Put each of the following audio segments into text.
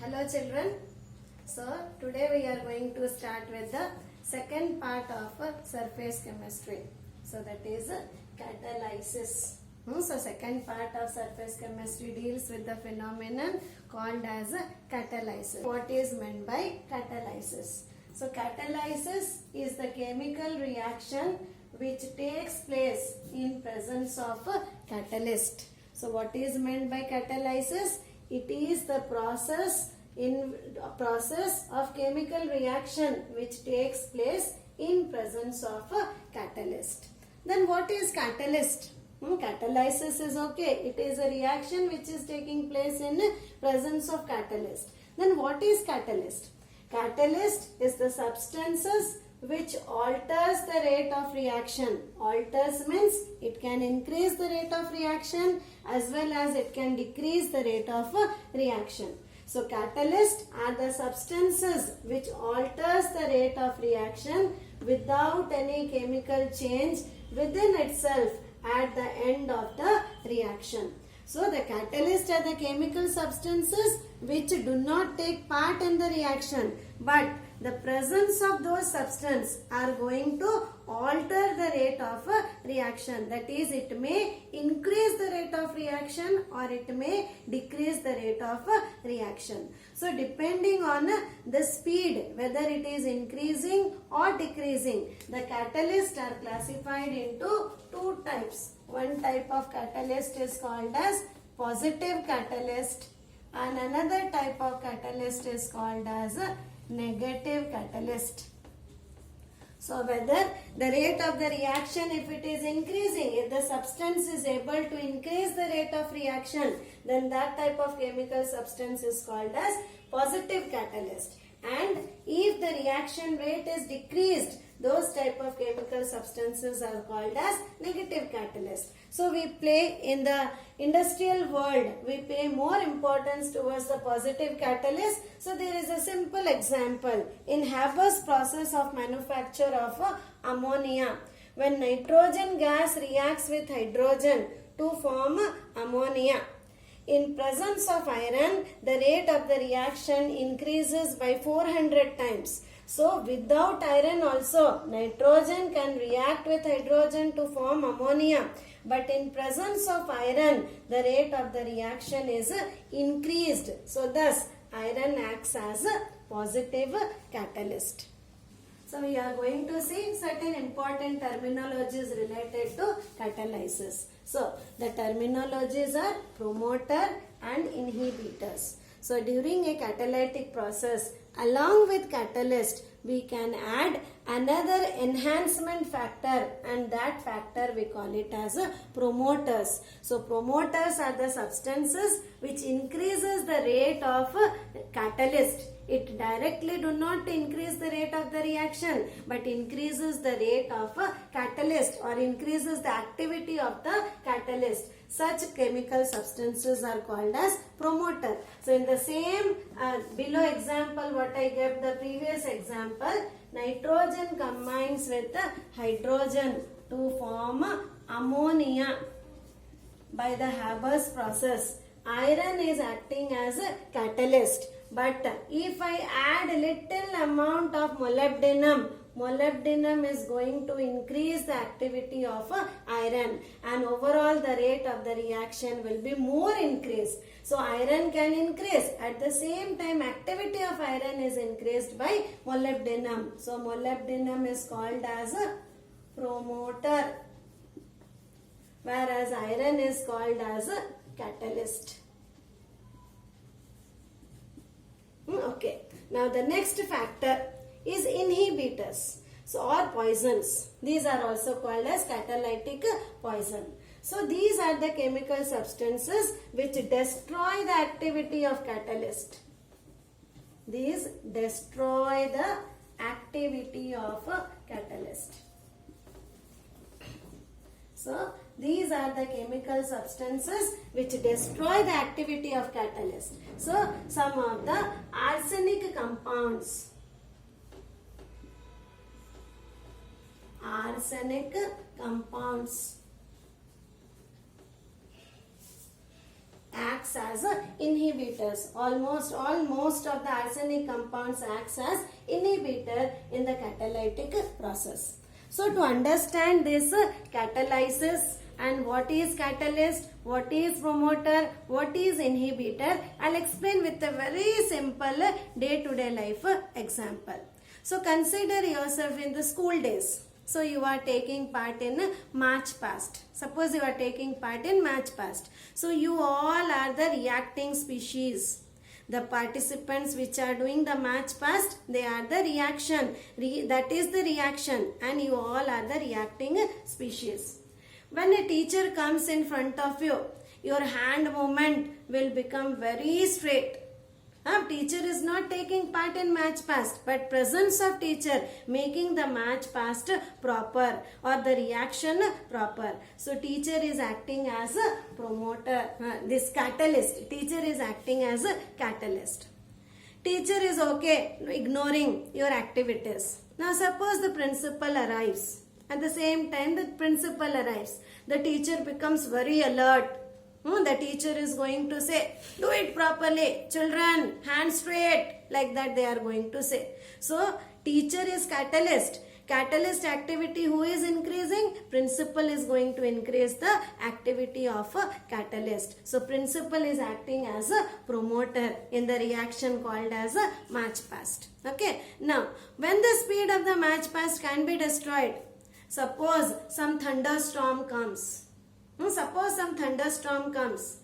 Hello children. So today we are going to start with the second part of surface chemistry. So that is catalysis. So second part of surface chemistry deals with the phenomenon called as catalysis. What is meant by catalysis? So catalysis is the chemical reaction which takes place in presence of a catalyst. So what is meant by catalysis? It is the process of chemical reaction which takes place in presence of a catalyst. Then what is catalyst? Catalysis is okay. It is a reaction which is taking place in presence of catalyst. Then what is catalyst? Catalyst is the substances which alters the rate of reaction. Alters means it can increase the rate of reaction as well as it can decrease the rate of reaction. So catalysts are the substances which alters the rate of reaction without any chemical change within itself at the end of the reaction. So the catalysts are the chemical substances which do not take part in the reaction, but the presence of those substances are going to alter the rate of a reaction. That is, it may increase the rate of reaction or it may decrease the rate of a reaction. So depending on the speed, whether it is increasing or decreasing, the catalysts are classified into two types. One type of catalyst is called as positive catalyst and another type of catalyst is called as a negative catalyst. So whether the rate of the reaction, if it is increasing, if the substance is able to increase the rate of reaction, then that type of chemical substance is called as positive catalyst. And if the reaction rate is decreased, those type of chemical substances are called as negative catalyst. So we play in the industrial world, we pay more importance towards the positive catalyst. So there is a simple example in Haber's process of manufacture of ammonia. When nitrogen gas reacts with hydrogen to form ammonia, in presence of iron, the rate of the reaction increases by 400 times. So without iron also, nitrogen can react with hydrogen to form ammonia. But in presence of iron, the rate of the reaction is increased. So thus, iron acts as a positive catalyst. So we are going to see certain important terminologies related to catalysis. So the terminologies are promoter and inhibitors. So during a catalytic process, along with catalyst, we can add another enhancement factor and that factor we call it as promoters. So promoters are the substances which increases the rate of catalyst. It directly do not increase the rate of the reaction but increases the rate of catalyst or increases the activity of the catalyst. Such chemical substances are called as promoter. So in the same below example what I gave the previous example, nitrogen combines with hydrogen to form ammonia by the Haber's process. Iron is acting as a catalyst. But if I add a little amount of molybdenum, molybdenum is going to increase the activity of iron and overall the rate of the reaction will be more increased. So iron can increase. At the same time, activity of iron is increased by molybdenum. So molybdenum is called as a promoter, whereas iron is called as a catalyst. Okay. Now the next factor is inhibitors. So or poisons. These are also called as catalytic poison. So these are the chemical substances which destroy the activity of catalyst. These destroy the activity of a catalyst. So these are the chemical substances which destroy the activity of catalyst. So some of the arsenic compounds. Arsenic compounds. acts as inhibitors. Almost most of the arsenic compounds acts as inhibitor in the catalytic process. So to understand this catalysis and what is catalyst, what is promoter, what is inhibitor, I'll explain with a very simple day-to-day life example. So consider yourself in the school days. So you are taking part in March past. Suppose you are taking part in March past. So you all are the reacting species. The participants which are doing the match past, they are the reaction. That is the reaction, and you all are the reacting species. When a teacher comes in front of you, your hand movement will become very straight. Teacher is not taking part in match past, but presence of teacher making the match past proper or the reaction proper. So teacher is acting as a promoter, this catalyst. Teacher is acting as a catalyst. Teacher is okay ignoring your activities. Now suppose the principal arrives. At the same time the principal arrives. The teacher becomes very alert. The teacher is going to say, do it properly, children, hands straight, like that they are going to say. So teacher is catalyst. Catalyst activity who is increasing? Principal is going to increase the activity of a catalyst. So principal is acting as a promoter in the reaction called as a match past. Okay. Now when the speed of the match past can be destroyed, suppose some thunderstorm comes. Suppose some thunderstorm comes.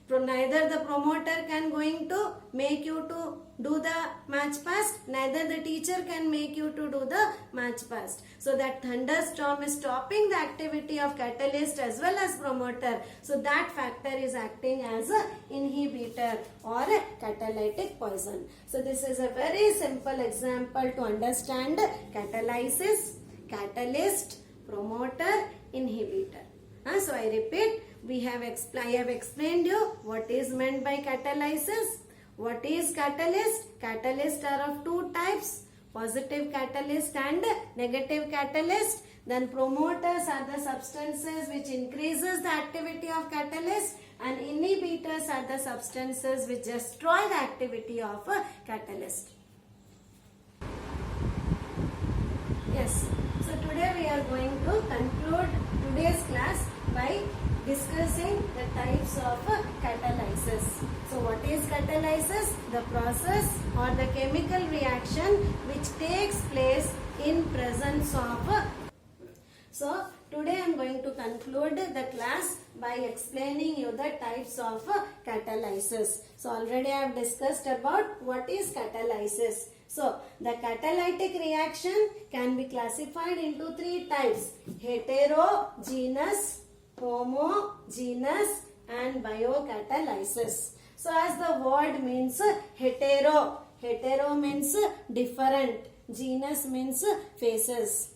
Neither the promoter can going to make you to do the match past, neither the teacher can make you to do the match past. So that thunderstorm is stopping the activity of catalyst as well as promoter. So that factor is acting as a inhibitor or a catalytic poison. So this is a very simple example to understand catalysis, catalyst, promoter, inhibitor. So I repeat, I have explained you what is meant by catalysis. What is catalyst? Catalysts are of two types, positive catalyst and negative catalyst. Then promoters are the substances which increases the activity of catalyst, and inhibitors are the substances which destroy the activity of a catalyst. Yes, so today we are going to conclude today's class by discussing the types of catalysis. So what is catalysis? The process or the chemical reaction which takes place in presence of. So today I am going to conclude the class by explaining you the types of catalysis. So already I have discussed about what is catalysis. So the catalytic reaction can be classified into three types: heterogeneous, homogeneous and biocatalysis. So as the word means hetero means different, genus means phases.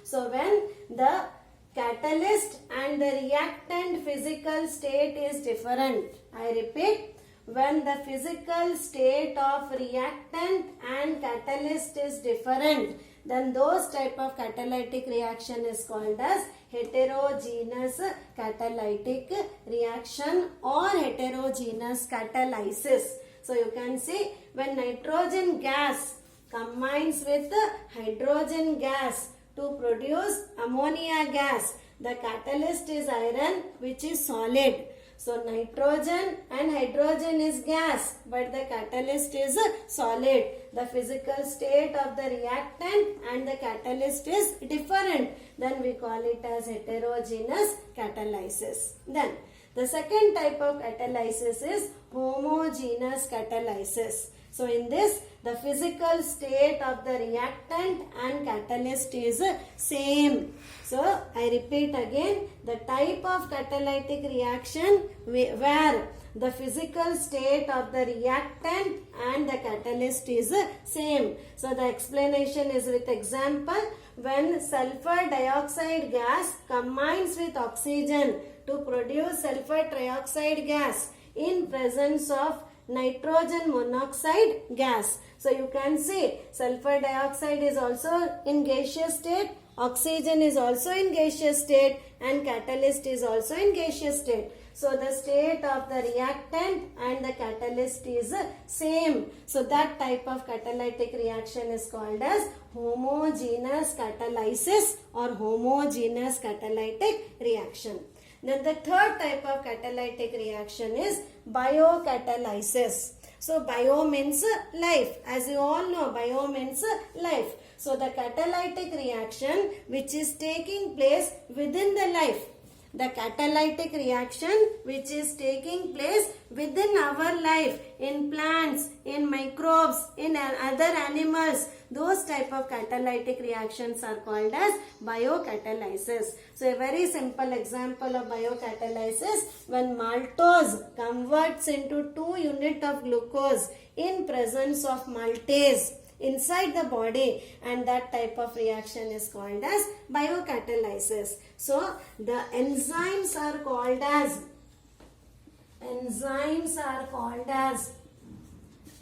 So when the catalyst and the reactant physical state is different, I repeat, when the physical state of reactant and catalyst is different, then those type of catalytic reaction is called as heterogeneous catalytic reaction or heterogeneous catalysis. So you can see when nitrogen gas combines with hydrogen gas to produce ammonia gas, the catalyst is iron, which is solid. So nitrogen and hydrogen is gas, but the catalyst is solid. The physical state of the reactant and the catalyst is different. Then we call it as heterogeneous catalysis. Then the second type of catalysis is homogeneous catalysis. So in this, the physical state of the reactant and catalyst is same. So I repeat again, the type of catalytic reaction where the physical state of the reactant and the catalyst is same. So the explanation is with example. When sulfur dioxide gas combines with oxygen to produce sulfur trioxide gas in presence of nitrogen monoxide gas. So you can see sulfur dioxide is also in gaseous state, oxygen is also in gaseous state, and catalyst is also in gaseous state. So the state of the reactant and the catalyst is same. So that type of catalytic reaction is called as homogeneous catalysis or homogeneous catalytic reaction. Then the third type of catalytic reaction is biocatalysis. So bio means life. As you all know, bio means life. So the catalytic reaction which is taking place within the life. The catalytic reaction which is taking place within our life, in plants, in microbes, in other animals, those type of catalytic reactions are called as biocatalysis. So a very simple example of biocatalysis, when maltose converts into 2 units of glucose in presence of maltase inside the body, and that type of reaction is called as biocatalysis. So the enzymes are called as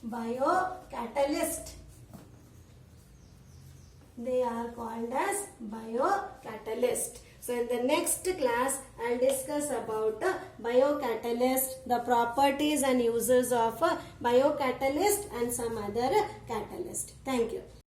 biocatalyst. They are called as biocatalyst. So in the next class, I'll discuss about biocatalyst, the properties and uses of biocatalyst and some other catalyst. Thank you.